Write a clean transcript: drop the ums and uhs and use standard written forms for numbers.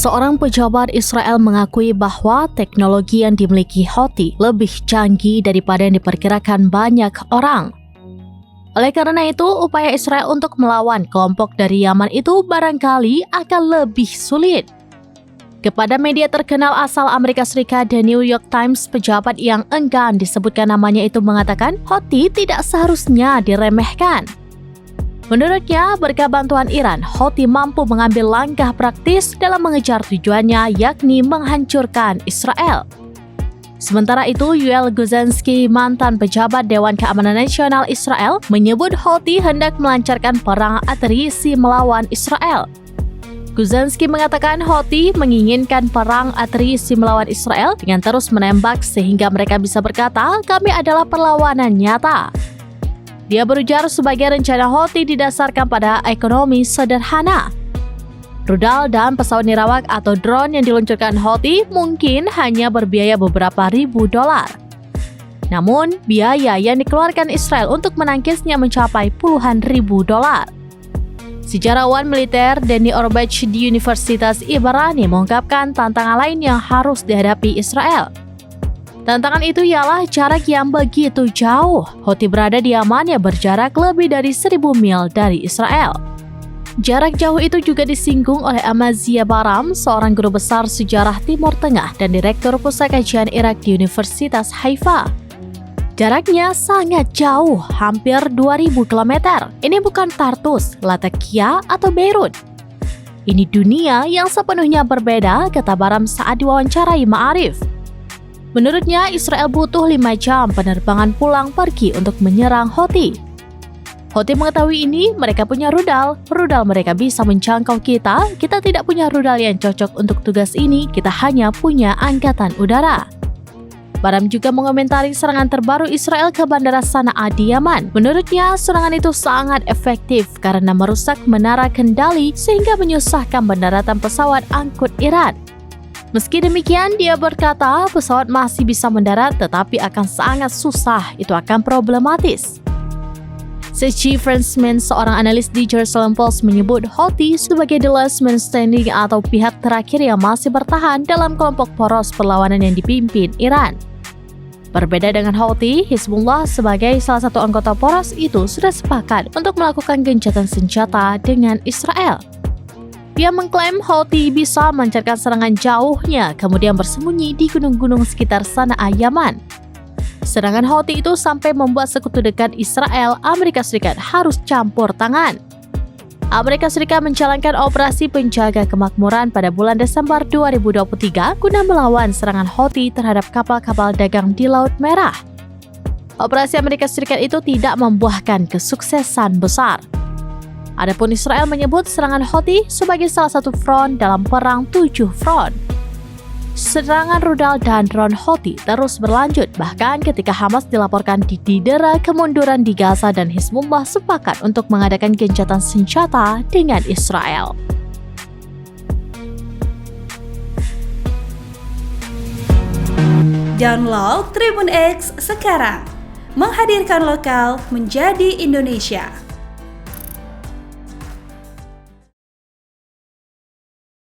Seorang pejabat Israel mengakui bahwa teknologi yang dimiliki Houthi lebih canggih daripada yang diperkirakan banyak orang. Oleh karena itu, upaya Israel untuk melawan kelompok dari Yaman itu barangkali akan lebih sulit. Kepada media terkenal asal Amerika Serikat, The New York Times, pejabat yang enggan disebutkan namanya itu mengatakan Houthi tidak seharusnya diremehkan. Menurutnya, berkat bantuan Iran, Houthi mampu mengambil langkah praktis dalam mengejar tujuannya, yakni menghancurkan Israel. Sementara itu, Yoel Guzensky, mantan pejabat Dewan Keamanan Nasional Israel, menyebut Houthi hendak melancarkan perang atrisi melawan Israel. Guzensky mengatakan Houthi menginginkan perang atrisi melawan Israel dengan terus menembak sehingga mereka bisa berkata, "Kami adalah perlawanan nyata." Dia berujar sebagai rencana Houthi didasarkan pada ekonomi sederhana. Rudal dan pesawat nirawak atau drone yang diluncurkan Houthi mungkin hanya berbiaya beberapa ribu dolar. Namun, biaya yang dikeluarkan Israel untuk menangkisnya mencapai puluhan ribu dolar. Sejarawan militer Danny Orbach di Universitas Ibarani mengungkapkan tantangan lain yang harus dihadapi Israel. Tantangan itu ialah jarak yang begitu jauh. Houthi berada di Yaman yang berjarak lebih dari 1.000 mil dari Israel. Jarak jauh itu juga disinggung oleh Amazia Baram, seorang guru besar sejarah Timur Tengah dan Direktur Pusat Kajian Irak di Universitas Haifa. Jaraknya sangat jauh, hampir 2.000 km. Ini bukan Tartus, Latakia, atau Beirut. Ini dunia yang sepenuhnya berbeda, kata Baram saat diwawancarai Ma'arif. Menurutnya, Israel butuh 5 jam penerbangan pulang pergi untuk menyerang Houthi. Houthi mengetahui ini, mereka punya rudal. Rudal mereka bisa menjangkau kita. Kita tidak punya rudal yang cocok untuk tugas ini, kita hanya punya angkatan udara. Baram juga mengomentari serangan terbaru Israel ke Bandara Sana'a di Yaman. Menurutnya, serangan itu sangat efektif karena merusak menara kendali sehingga menyusahkan pendaratan pesawat angkut Iran. Meski demikian, dia berkata pesawat masih bisa mendarat tetapi akan sangat susah, itu akan problematis. Sechi Fransman, seorang analis di Jerusalem Post, menyebut Houthi sebagai the last man standing atau pihak terakhir yang masih bertahan dalam kelompok poros perlawanan yang dipimpin Iran. Berbeda dengan Houthi, Hizbullah sebagai salah satu anggota poros itu sudah sepakat untuk melakukan gencatan senjata dengan Israel. Dia mengklaim Houthi bisa melancarkan serangan jauhnya, kemudian bersembunyi di gunung-gunung sekitar Sana'a, Yaman. Serangan Houthi itu sampai membuat sekutu dekat Israel, Amerika Serikat, harus campur tangan. Amerika Serikat menjalankan operasi penjaga kemakmuran pada bulan Desember 2023 guna melawan serangan Houthi terhadap kapal-kapal dagang di Laut Merah. Operasi Amerika Serikat itu tidak membuahkan kesuksesan besar. Adapun Israel menyebut serangan Houthi sebagai salah satu front dalam perang 7 front. Serangan rudal dan drone Houthi terus berlanjut, bahkan ketika Hamas dilaporkan didera kemunduran di Gaza dan Hizbullah sepakat untuk mengadakan gencatan senjata dengan Israel. Download Tribun X sekarang, menghadirkan lokal menjadi Indonesia.